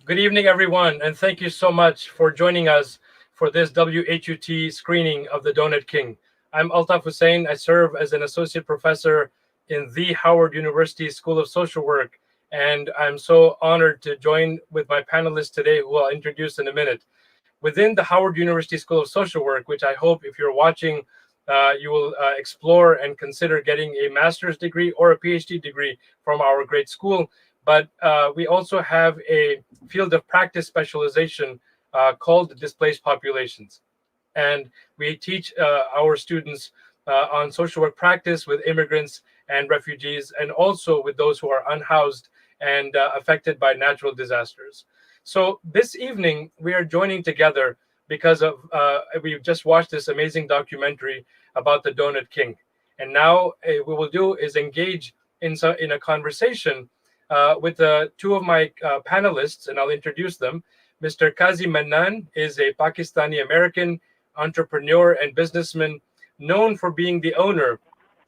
Good evening, everyone, and thank you so much for joining us for this WHUT screening of The Donut King. I'm Altaf Husain. I serve as an associate professor in the Howard University School of Social Work, and I'm so honored to join with my panelists today, who I'll introduce in a minute. Within the Howard University School of Social Work, which I hope if you're watching, you will explore and consider getting a master's degree or a PhD degree from our great school. But we also have a field of practice specialization called displaced populations. And we teach our students on social work practice with immigrants and refugees, and also with those who are unhoused and affected by natural disasters. So this evening, we are joining together because of we've just watched this amazing documentary about the Donut King. And now what we'll do is engage in a conversation with two of my panelists, and I'll introduce them. Mr. Kazi Mannan is a Pakistani American entrepreneur and businessman known for being the owner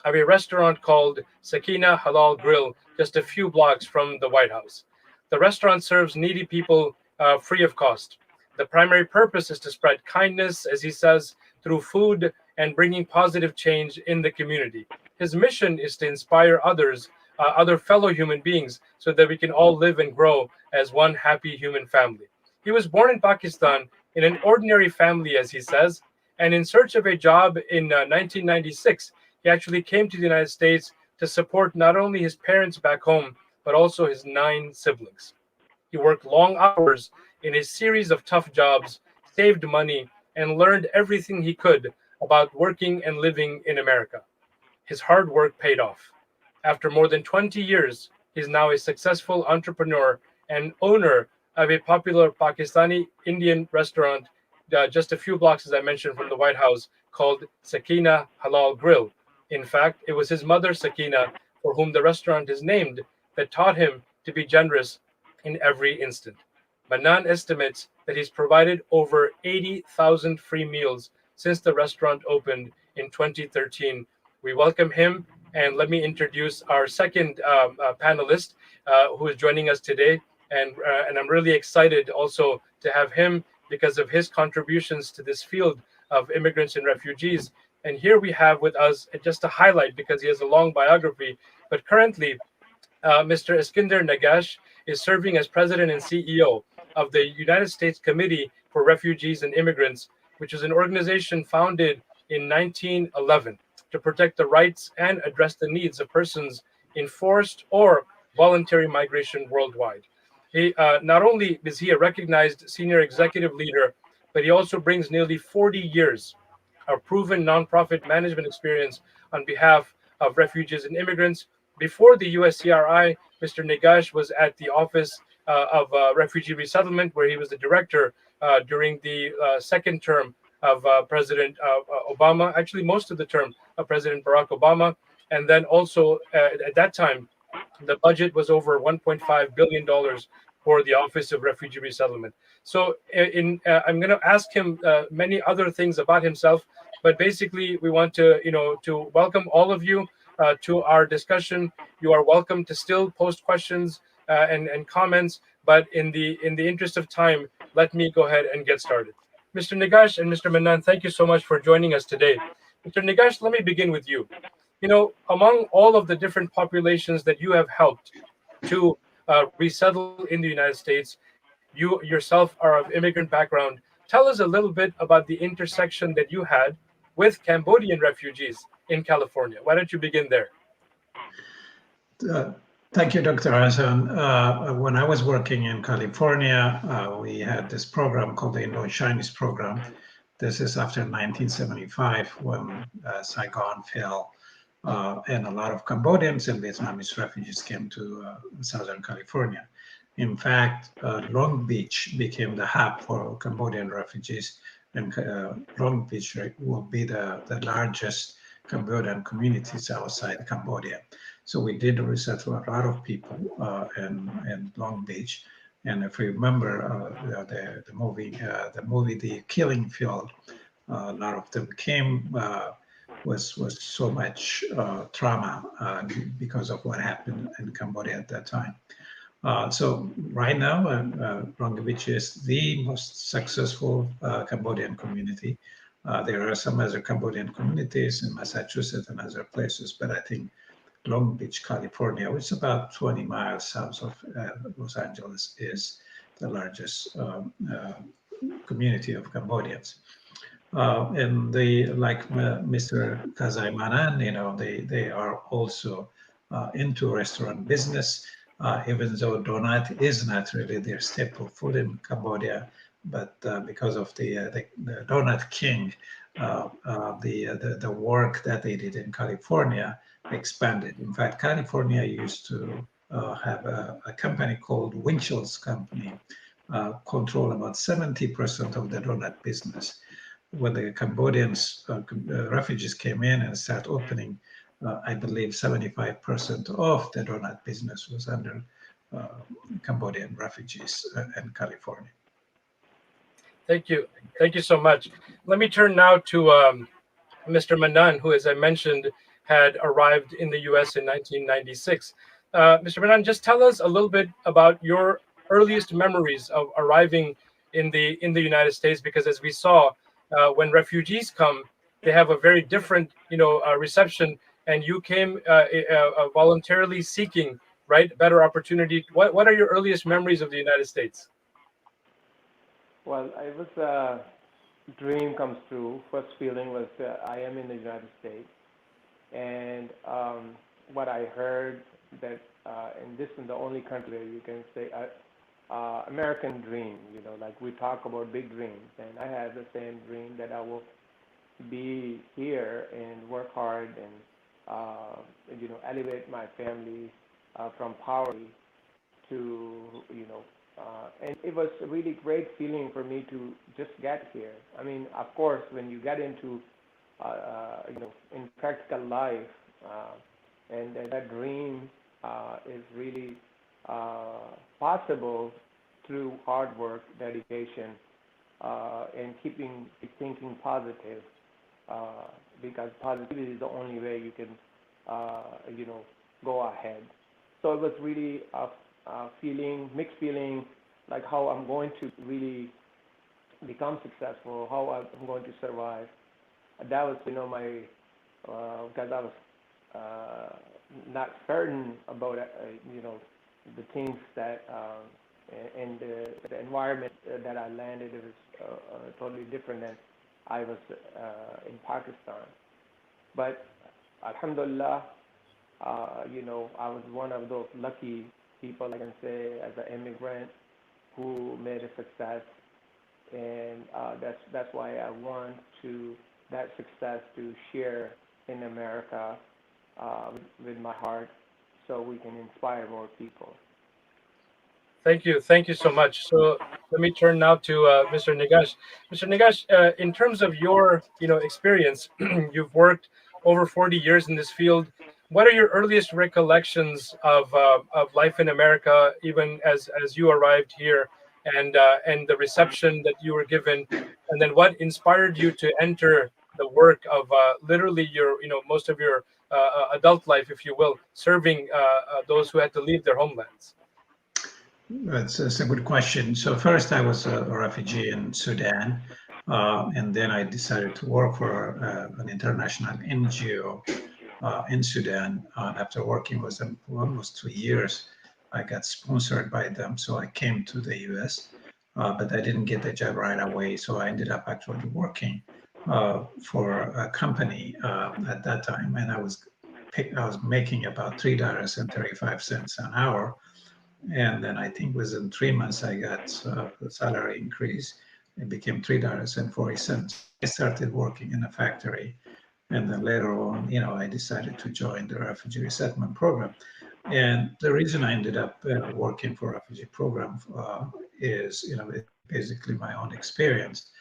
of a restaurant called Sakina Halal Grill, just a few blocks from the White House. The restaurant serves needy people free of cost. The primary purpose is to spread kindness, as he says, through food and bringing positive change in the community. His mission is to inspire others, other fellow human beings, so that we can all live and grow as one happy human family. He was born in Pakistan in an ordinary family, as he says, and in search of a job in 1996, he actually came to the United States to support not only his parents back home, but also his 9 siblings. He worked long hours in a series of tough jobs, saved money, and learned everything he could about working and living in America. His hard work paid off. After more than 20 years, he's now a successful entrepreneur and owner of a popular Pakistani Indian restaurant just a few blocks, as I mentioned, from the White House called Sakina Halal Grill. In fact, it was his mother, Sakina, for whom the restaurant is named, that taught him to be generous in every instant. Mannan estimates that he's provided over 80,000 free meals since the restaurant opened in 2013. We welcome him, and let me introduce our second panelist who is joining us today. And I'm really excited also to have him because of his contributions to this field of immigrants and refugees. And here we have with us, just to highlight, because he has a long biography, but currently Mr. Eskinder Negash is serving as president and CEO of the United States Committee for Refugees and Immigrants, which is an organization founded in 1911 to protect the rights and address the needs of persons in forced or voluntary migration worldwide. He not only is he a recognized senior executive leader, but he also brings nearly 40 years of proven nonprofit management experience on behalf of refugees and immigrants. Before the USCRI, Mr. Negash was at the Office of Refugee Resettlement, where he was the director during the second term of President Obama, actually, most of the term of President Barack Obama. And then also at that time, the budget was over $1.5 billion for the Office of Refugee Resettlement. So I'm going to ask him many other things about himself, but basically we want to welcome all of you to our discussion. You are welcome to still post questions and comments, but in the interest of time, let me go ahead and get started. Mr. Negash and Mr. Mannan, thank you so much for joining us today. Mr. Negash, let me begin with you. Among all of the different populations that you have helped to resettle in the United States, you yourself are of immigrant background. Tell us a little bit about the intersection that you had with Cambodian refugees in California. Why don't you begin there? Thank you, Dr. Hassan. When I was working in California, we had this program called the Indo-Chinese program. This is after 1975 when Saigon fell. And a lot of Cambodians and Vietnamese refugees came to Southern California. In fact, Long Beach became the hub for Cambodian refugees, and Long Beach will be the largest Cambodian communities outside Cambodia. So we did resettle a lot of people in Long Beach. And if you remember the movie, The Killing Field, a lot of them came was so much trauma because of what happened in Cambodia at that time. So right now, Rongabich is the most successful Cambodian community. There are some other Cambodian communities in Massachusetts and other places, but I think Long Beach, California, which is about 20 miles south of Los Angeles, is the largest community of Cambodians. And they, like Mr. Kazi Mannan, they are also into restaurant business, even though donut is not really their staple food in Cambodia, but because of the donut king, the work that they did in California expanded. In fact, California used to have a company called Winchell's Company, control about 70% of the donut business. When the Cambodians, refugees came in and started opening, I believe 75% of the donut business was under Cambodian refugees in California. Thank you. Thank you so much. Let me turn now to Mr. Mannan, who, as I mentioned, had arrived in the U.S. in 1996. Mr. Mannan, just tell us a little bit about your earliest memories of arriving in the United States, because as we saw, when refugees come, they have a very different, reception, and you came voluntarily seeking, right, better opportunity. What are your earliest memories of the United States? Well, I was dream comes true. First feeling was I am in the United States, and what I heard that and this is the only country you can say American dream. Like we talk about big dreams, and I had the same dream that I will be here and work hard and elevate my family from poverty to and it was a really great feeling for me to just get here. I mean, of course, when you get into in practical life, and that dream is really possible through hard work, dedication, and keeping thinking positive, because positivity is the only way you can go ahead. So it was really mixed feeling, like how I'm going to really become successful, how I'm going to survive. That was, my, because I was not certain about, the things that, and the environment that I landed, it was totally different than I was in Pakistan. But alhamdulillah, I was one of those lucky people, I can say, as an immigrant who made a success, and that's why I want that success to share in America with my heart, so we can inspire more people. Thank you so much. So let me turn now to Mr. Negash. Mr. Negash, in terms of your experience, you've worked over 40 years in this field. What are your earliest recollections of life in America, even as you arrived here, and the reception that you were given, and then what inspired you to enter the work of literally your most of your adult life, if you will, serving those who had to leave their homelands? That's a good question. So first, I was a refugee in Sudan, and then I decided to work for an international NGO in Sudan. After working with them for almost 2 years, I got sponsored by them, so I came to the U.S., but I didn't get the job right away. So I ended up actually working for a company at that time, and I was making about $3.35 an hour. And then I think within 3 months, I got the salary increase. It became $3.40. I started working in a factory. And then later on, I decided to join the refugee resettlement program. And the reason I ended up working for a refugee program is, basically my own experience,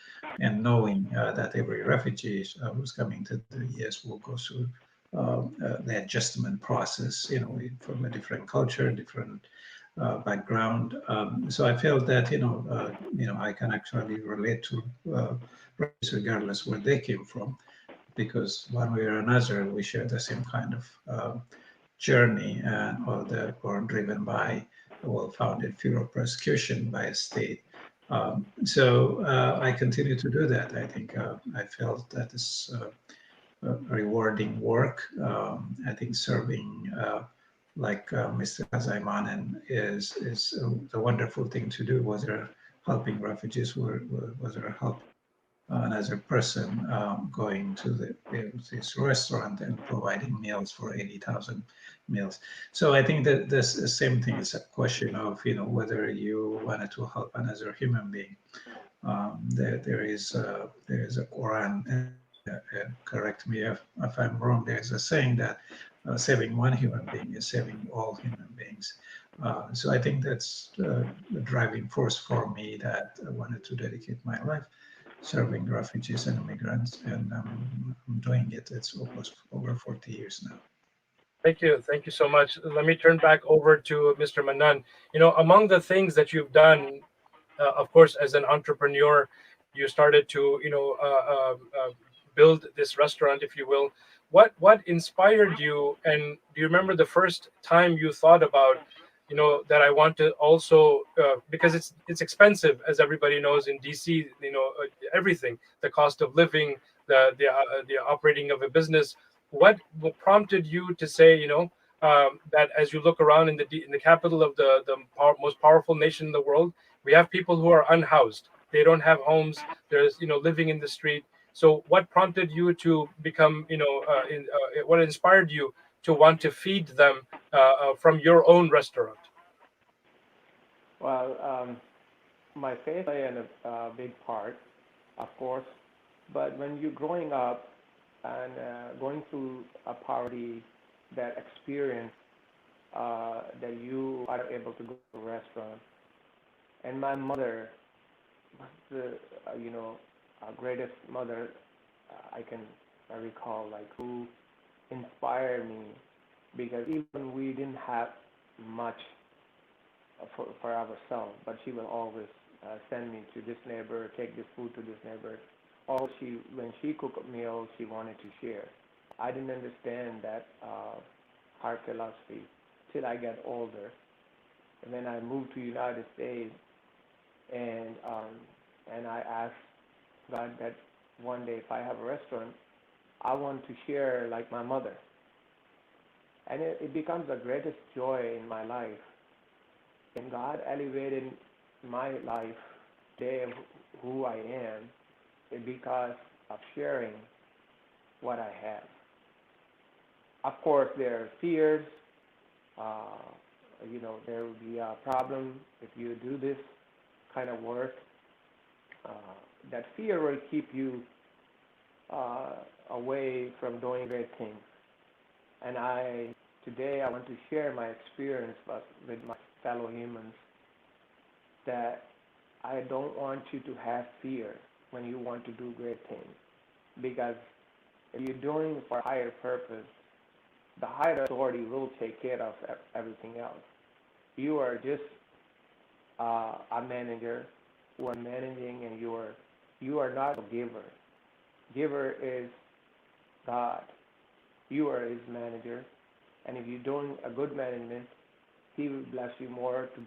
and knowing that every refugee who's coming to the US will go through the adjustment process, from a different culture, different background. So I felt that I can actually relate to regardless where they came from, because one way or another we share the same kind of journey, or driven by well-founded fear of persecution by a state. I continue to do that. I think I felt that is rewarding work. I think serving like Mr. Kazi Mannan is a wonderful thing to do. Whether helping refugees, whether helping another person going to this restaurant and providing meals for 80,000 meals. So I think that this the same thing is a question of whether you wanted to help another human being. There is a Quran, correct me if I'm wrong. There's a saying that saving one human being is saving all human beings. So I think that's the driving force for me that I wanted to dedicate my life serving refugees and immigrants, and I'm doing it. It's almost over 40 years now. Thank you so much. Let me turn back over to Mr. Mannan. Among the things that you've done, of course, as an entrepreneur, you started to, build this restaurant, if you will. What inspired you? And do you remember the first time you thought about, that I want to also, because it's expensive, as everybody knows in DC. Everything, the cost of living, the operating of a business. What prompted you to say, that as you look around in the capital of the most powerful nation in the world, we have people who are unhoused. They don't have homes. There's living in the street. So what prompted you to become what inspired you to want to feed them from your own restaurant? Well, my faith played a big part, of course, but when you're growing up and going through a poverty, that experience that you are able to go to a restaurant, and my mother was the greatest mother I can recall, like who inspired me, because even we didn't have much for ourselves, but she will always send me to this neighbor, take this food to this neighbor. Or when she cooked a meal, she wanted to share. I didn't understand that her philosophy till I got older. And then I moved to United States, and I asked God that one day if I have a restaurant, I want to share like my mother. And it becomes the greatest joy in my life. And God elevated my life today of who I am because of sharing what I have. Of course, there are fears. There will be a problem if you do this kind of work. That fear will keep you away from doing great things. And today I want to share my experience with my fellow humans, that I don't want you to have fear when you want to do great things, because if you're doing it for a higher purpose, the higher authority will take care of everything else. You are just a manager who are managing, and you are not a giver. Giver is God. You are his manager, and if you're doing a good management, he will bless you more to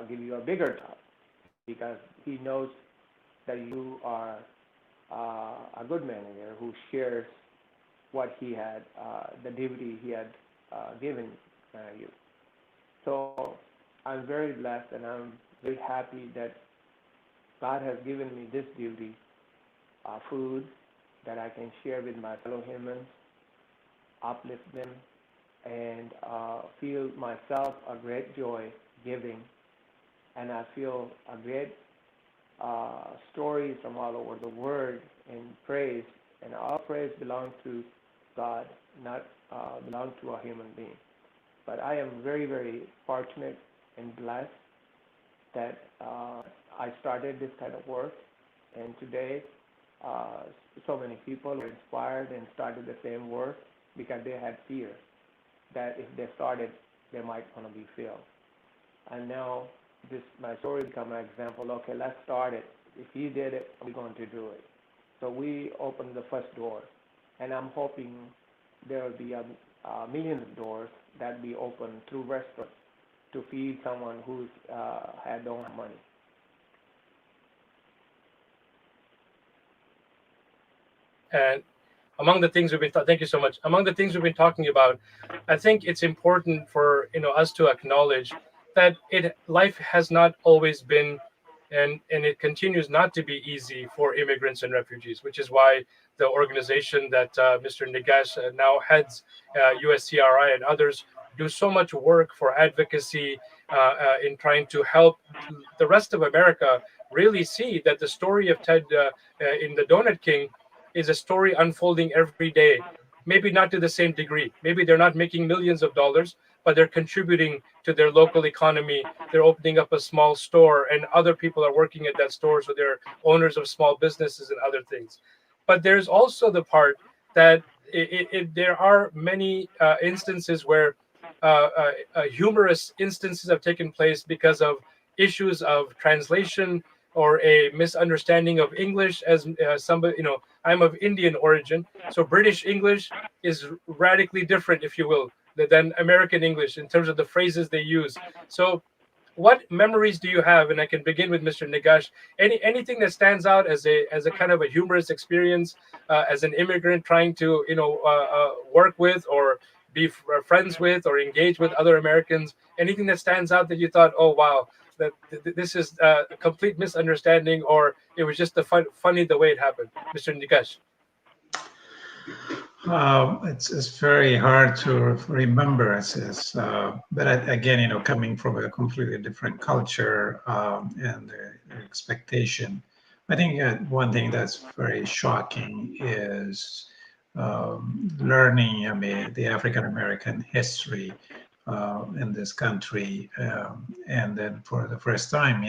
give you a bigger job, because he knows that you are a good manager who shares what he had, the duty he had given you. So I'm very blessed, and I'm very happy that God has given me this duty, food that I can share with my fellow humans, uplift them, and feel myself a great joy giving. And I feel a great stories from all over the world in praise, and all praise belongs to God, not belong to a human being. But I am very, very fortunate and blessed that I started this kind of work, and today so many people were inspired and started the same work because they had fear that if they started, they might want to be failed. And now my story become an example. Okay, let's start it. If he did it, we're going to do it. So we opened the first door, and I'm hoping there will be millions of doors that be open through restaurants, to feed someone who's don't have money. And among the things we've been thank you so much. Among the things we've been talking about, I think it's important for us to acknowledge that life has not always been, and it continues not to be easy for immigrants and refugees, which is why the organization that Mr. Negash now heads, USCRI and others, do so much work for advocacy in trying to help the rest of America really see that the story of Ted in the Donut King is a story unfolding every day. Maybe not to the same degree. Maybe they're not making millions of dollars, but they're contributing to their local economy. They're opening up a small store, and other people are working at that store, so they're owners of small businesses and other things. But there's also the part that there are many instances where humorous instances have taken place because of issues of translation or a misunderstanding of English. As somebody, I'm of Indian origin, so British English is radically different, if you will, than American English in terms of the phrases they use. So what memories do you have? And I can begin with Mr. Negash. Anything that stands out as a kind of a humorous experience as an immigrant trying to work with or be friends with or engage with other Americans? Anything that stands out that you thought, oh wow, that this is a complete misunderstanding, or it was just funny the way it happened, Mr. Negash? It's very hard to remember, but again, coming from a completely different culture and expectation, I think one thing that's very shocking is learning, I mean, the African American history in this country, and then for the first time,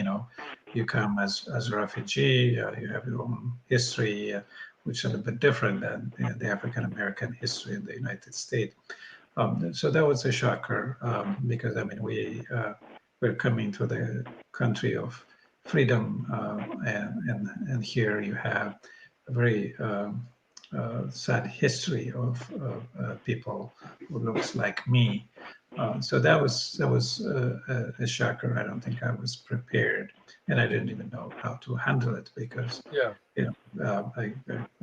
you come as a refugee, you have your own history. Which is a little bit different than the African American history in the United States. So that was a shocker because I mean we're coming to the country of freedom, and here you have a very sad history of people who looks like me. So that was a shocker. I don't think I was prepared, and I didn't even know how to handle it because Yeah.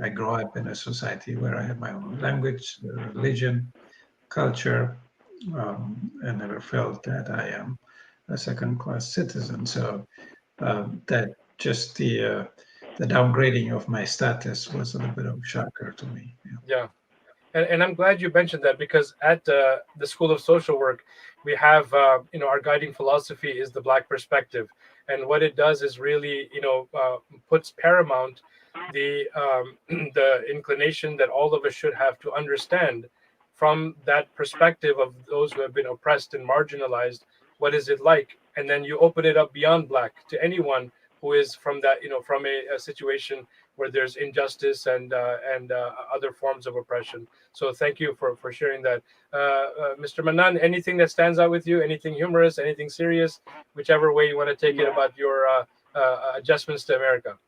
I grew up in a society where I had my own language, religion, culture, and never felt that I am a second-class citizen. So that just the downgrading of my status was a little bit of a shocker to me. Yeah. And I'm glad you mentioned that, because at the School of Social Work, we have, our guiding philosophy is the Black perspective. And what it does is really, puts paramount the inclination that all of us should have to understand from that perspective of those who have been oppressed and marginalized, what is it like? And then you open it up beyond Black to anyone who is from that, from a situation where there's injustice and other forms of oppression. So thank you for sharing that. Mr. Mannan, anything that stands out with you, anything humorous, anything serious, whichever way you want to take it about your adjustments to America?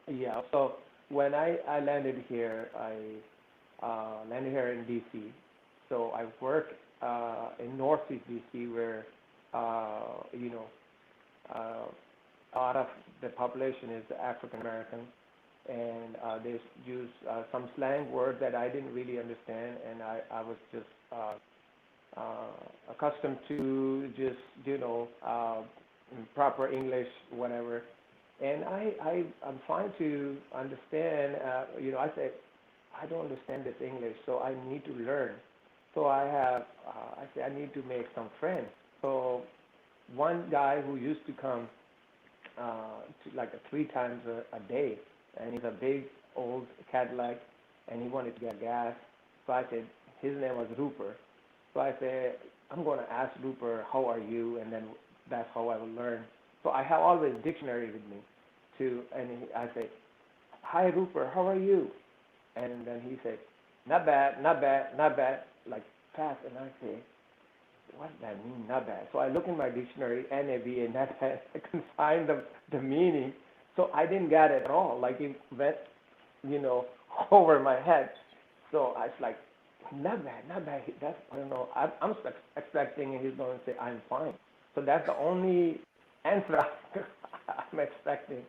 Yeah. So when I landed here, I landed here in DC. So I work in Northeast DC, where you know a lot of the population is African American, and they use some slang words that I didn't really understand, and I was just accustomed to just proper English, whatever. And I'm trying to understand. I said I don't understand this English, so I need to learn. So I said I need to make some friends. So one guy who used to come to like 3 times a day, and he's a big old Cadillac, and he wanted to get gas. So I said his name was Rupert. So I said I'm going to ask Rupert, how are you, and then that's how I will learn. So I have always dictionary with me, I say, hi Rupert, how are you? And then he said, not bad, not bad, not bad, like fast. And I say, what does that mean, not bad? So I look in my dictionary, NAB, and that I can find the meaning. So I didn't get it at all. Like it went, over my head. So I was like, not bad, not bad. That's, I don't know. I'm expecting he's going to say, I'm fine. So that's the only answer I'm expecting.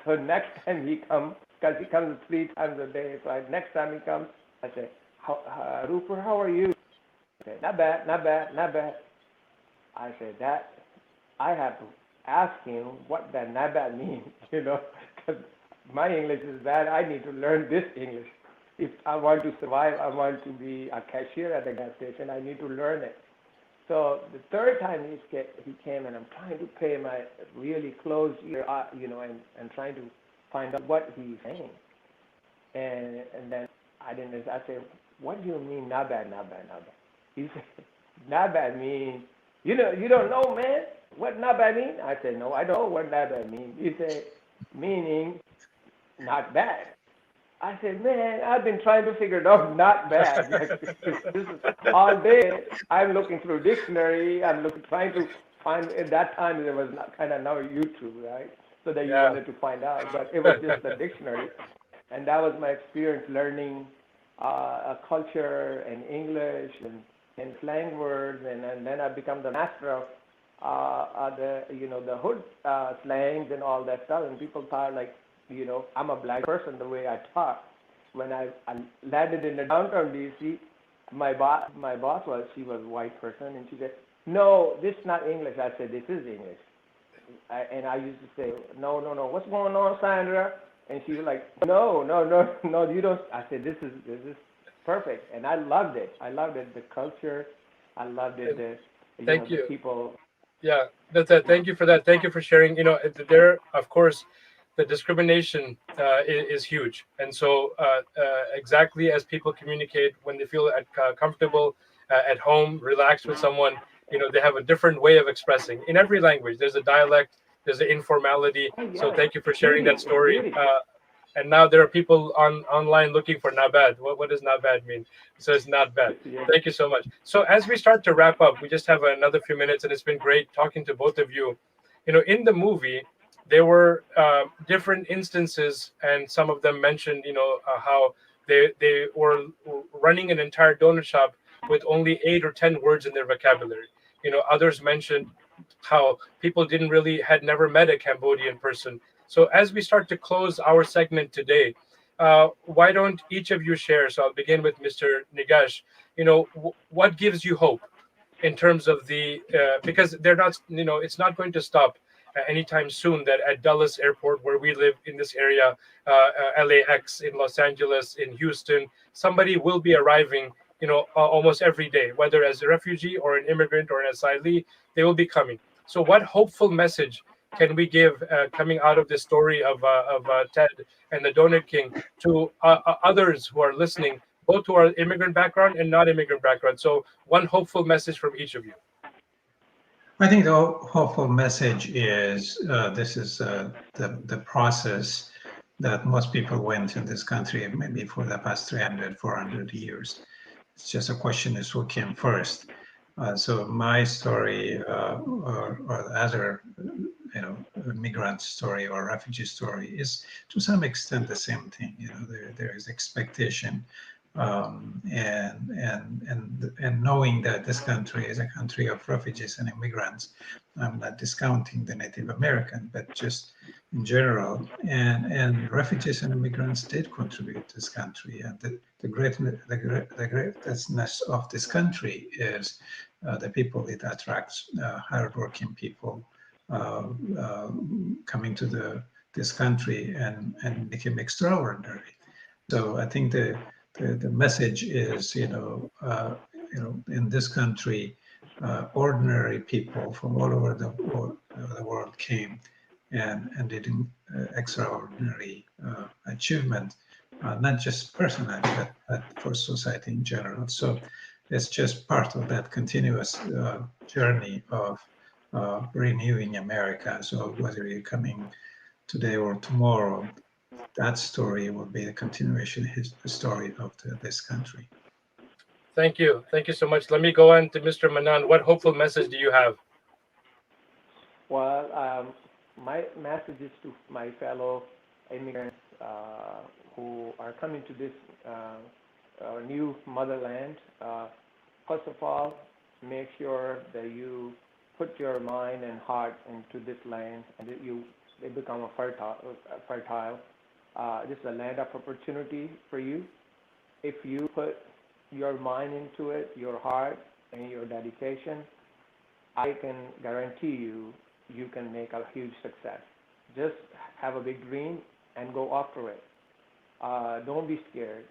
So next time he comes, because he comes 3 times a day, so next time he comes, I say, Rupert, how are you? I say, not bad, not bad, not bad. I say, that, I have to ask him what that not bad means, because my English is bad. I need to learn this English. If I want to survive, I want to be a cashier at the gas station, I need to learn it. So the third time he came, and I'm trying to pay my really close ear, and trying to find out what he's saying. And then I said, what do you mean not bad, not bad, not bad? He said, not bad means, you don't know, man, what not bad mean? I said, no, I don't know what not bad means. He said, meaning not bad. I said, man, I've been trying to figure it out, not bad. This is all day. I'm looking through dictionary. Trying to find. At that time, there was not kind of no YouTube, right? So that you wanted to find out, but it was just the dictionary, and that was my experience learning a culture and English and slang words, and then I become the master of the hood slangs and all that stuff, and people thought like, I'm a black person the way I talk. When I landed in the downtown DC, my boss she was a white person, and she said, no, this is not English. I said, this is English. And I used to say, no, what's going on, Sandra? And she was like, no, you don't. I said, this is perfect. And I loved it. The culture. I loved it. Thank you. The people. Yeah, that's it. Thank you for that. Thank you for sharing. There, of course, the discrimination is huge, and so exactly as people communicate when they feel comfortable at home, relaxed with someone, they have a different way of expressing. In every language, there's a dialect, there's an informality. Oh, yeah. So thank you for sharing that story. Beauty. And now there are people online looking for not bad. What does not bad mean? So it's not bad. Yeah. Thank you so much. So as we start to wrap up, we just have another few minutes, and it's been great talking to both of you. In the movie, there were different instances, and some of them mentioned, how they were running an entire donut shop with only 8 or 10 words in their vocabulary. Others mentioned how people had never met a Cambodian person. So as we start to close our segment today, why don't each of you share? So I'll begin with Mr. Negash. What gives you hope in terms of because they're not, it's not going to stop anytime soon, that at Dulles Airport, where we live in this area, LAX, in Los Angeles, in Houston, somebody will be arriving, almost every day, whether as a refugee or an immigrant or an asylee, they will be coming. So what hopeful message can we give coming out of this story of Ted and the Donut King to others who are listening, both who are immigrant background and not immigrant background? So one hopeful message from each of you. I think the hopeful message is this is the process that most people went in this country maybe for the past 300, 400 years. It's just a question is who came first. So my story or the other, migrant story or refugee story is to some extent the same thing. There is expectation, and knowing that this country is a country of refugees and immigrants. I'm not discounting the Native American, but just in general, and refugees and immigrants did contribute to this country, and the greatness of this country is the people it attracts, hardworking people coming to this country and became extraordinary. So I think the message is, in this country, ordinary people from all over the world came and did extraordinary achievement, not just personally, but for society in general. So it's just part of that continuous journey of renewing America. So whether you're coming today or tomorrow, that story will be the continuation story of this country. Thank you so much. Let me go on to Mr. Mannan. What hopeful message do you have? Well, my message is to my fellow immigrants who are coming to this new motherland, first of all, make sure that you put your mind and heart into this land, and that they become a fertile. This is a land of opportunity for you. If you put your mind into it, your heart, and your dedication, I can guarantee you, you can make a huge success. Just have a big dream and go after it. Don't be scared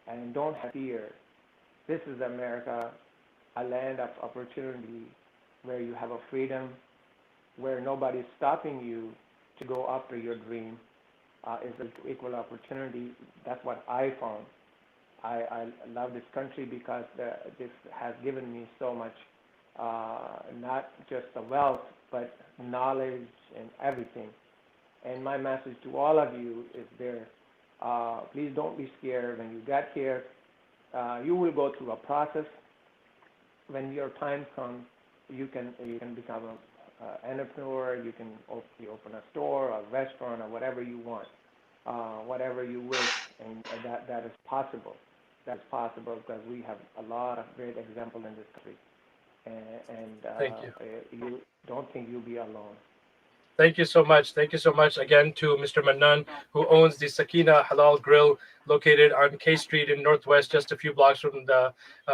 and don't have fear. This is America, a land of opportunity where you have a freedom, where nobody's stopping you to go after your dream. It's an equal opportunity. That's what I found. I love this country because this has given me so much, not just the wealth, but knowledge and everything. And my message to all of you is there. Please don't be scared. When you get here, you will go through a process. When your time comes, you can become an entrepreneur. You can open a store, a restaurant, or whatever you want, whatever you wish, and that is possible. That's possible because we have a lot of great examples in this country. And Thank you. You don't think you'll be alone. Thank you so much. Thank you so much again to Mr. Mannan, who owns the Sakina Halal Grill located on K Street in Northwest, just a few blocks from the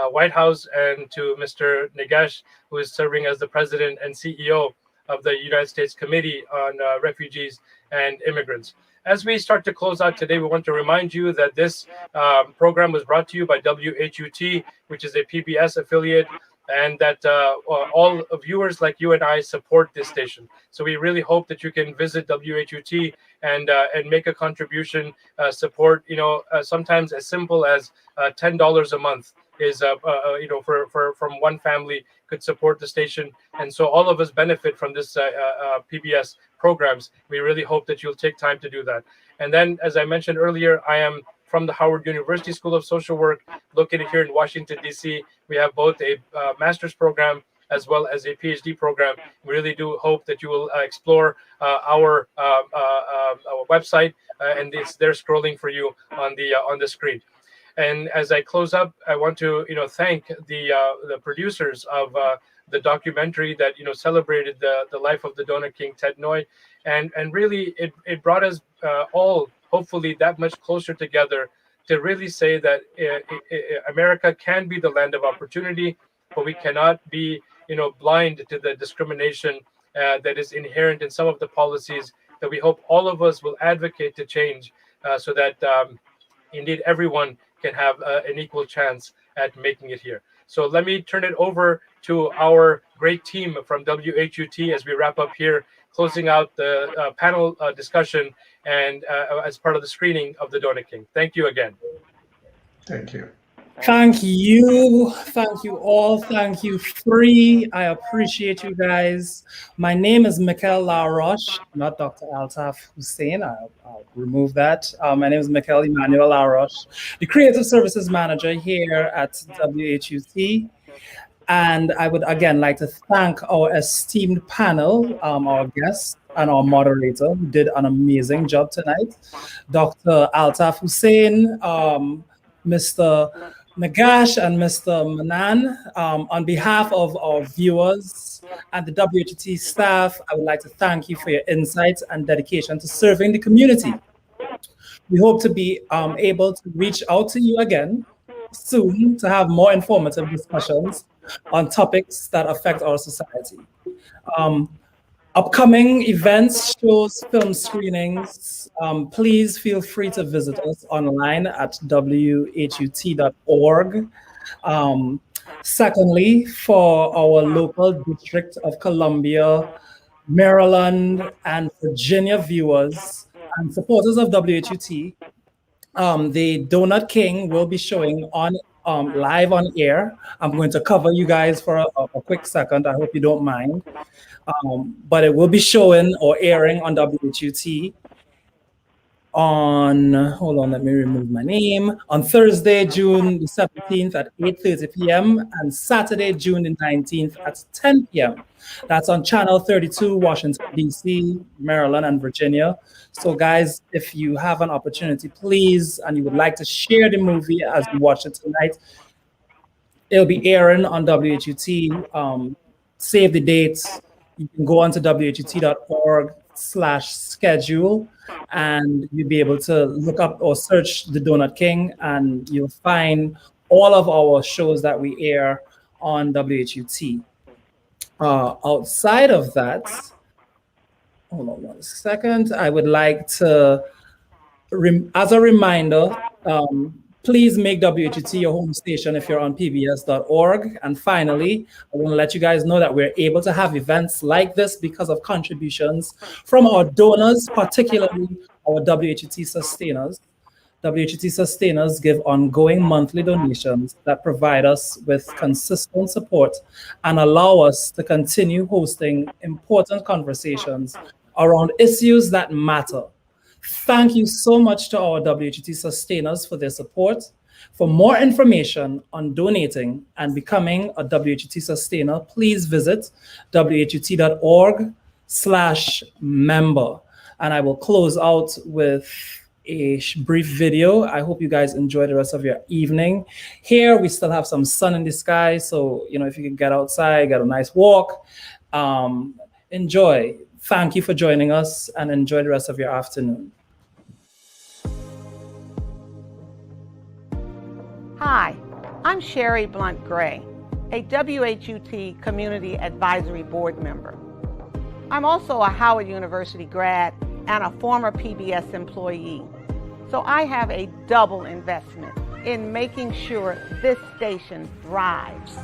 White House, and to Mr. Negash, who is serving as the president and CEO of the United States Committee on Refugees and Immigrants. As we start to close out today, we want to remind you that this program was brought to you by WHUT, which is a PBS affiliate, and that all viewers like you and I support this station. So we really hope that you can visit WHUT and make a contribution, support. Sometimes as simple as $10 a month is from one family could support the station, and so all of us benefit from this PBS programs. We really hope that you'll take time to do that. And then, as I mentioned earlier, I am from the Howard University School of Social Work, located here in Washington, D.C. We have both a master's program as well as a PhD program. We really do hope that you will explore our website, and it's there scrolling for you on the screen. And as I close up, I want to thank the producers of the documentary that celebrated the life of the donor king Ted Noy, and really it brought us all hopefully that much closer together to really say that America can be the land of opportunity, but we cannot be blind to the discrimination that is inherent in some of the policies that we hope all of us will advocate to change, so that indeed everyone can have an equal chance at making it here. So let me turn it over to our great team from WHUT as we wrap up here, closing out the panel discussion and as part of the screening of the Donor King. Thank you again. Thank you. Thank you. Thank you all. Thank you, Free. I appreciate you guys. My name is Mikel LaRoche, not Dr. Altaf Hussein. I'll remove that. My name is Mikel Emmanuel LaRoche, the Creative Services Manager here at WHUT. And I would again like to thank our esteemed panel, our guests, and our moderator, who did an amazing job tonight. Dr. Altaf Hussein, Mr. Negash, and Mr. Mannan. On behalf of our viewers and the WHUT staff, I would like to thank you for your insights and dedication to serving the community. We hope to be able to reach out to you again soon to have more informative discussions on topics that affect our society. Upcoming events, shows, film screenings, please feel free to visit us online at whut.org. Secondly, for our local District of Columbia, Maryland, and Virginia viewers and supporters of WHUT, the Donut King will be showing on live on air. I'm going to cover you guys for a quick second. I hope you don't mind. But it will be showing or airing on WHUT on, hold on, let me remove my name, on Thursday, June the 17th at 8:30 p.m. and Saturday, June the 19th at 10 p.m. That's on Channel 32, Washington, D.C., Maryland, and Virginia. So guys, if you have an opportunity, please, and you would like to share the movie as you watch it tonight, it'll be airing on WHUT. Save the dates. You can go onto whut.org/schedule, and you'll be able to look up or search The Donut King, and you'll find all of our shows that we air on WHUT. Outside of that, hold on one second. I would like to, as a reminder, please make WHUT your home station if you're on pbs.org. And finally, I want to let you guys know that we're able to have events like this because of contributions from our donors, particularly our WHUT sustainers. WHUT sustainers give ongoing monthly donations that provide us with consistent support and allow us to continue hosting important conversations around issues that matter. Thank you so much to our WHUT sustainers for their support. For more information on donating and becoming a WHUT sustainer, please visit whut.org/member. And I will close out with a brief video. I hope you guys enjoy the rest of your evening. Here, we still have some sun in the sky. So, if you can get outside, get a nice walk, enjoy. Thank you for joining us and enjoy the rest of your afternoon. Hi, I'm Sherry Blunt Gray, a WHUT Community Advisory Board member. I'm also a Howard University grad and a former PBS employee. So I have a double investment in making sure this station thrives.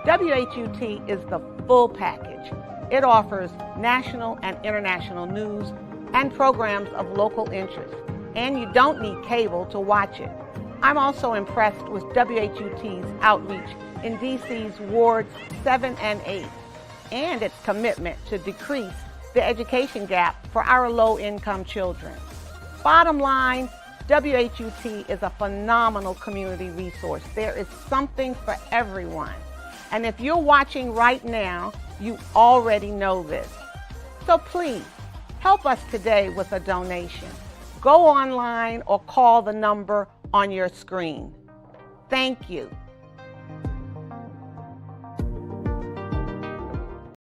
WHUT is the full package. It offers national and international news and programs of local interest, and you don't need cable to watch it. I'm also impressed with WHUT's outreach in DC's wards 7 and 8, and its commitment to decrease the education gap for our low-income children. Bottom line, WHUT is a phenomenal community resource. There is something for everyone. And if you're watching right now, you already know this. So please, help us today with a donation. Go online or call the number on your screen. Thank you.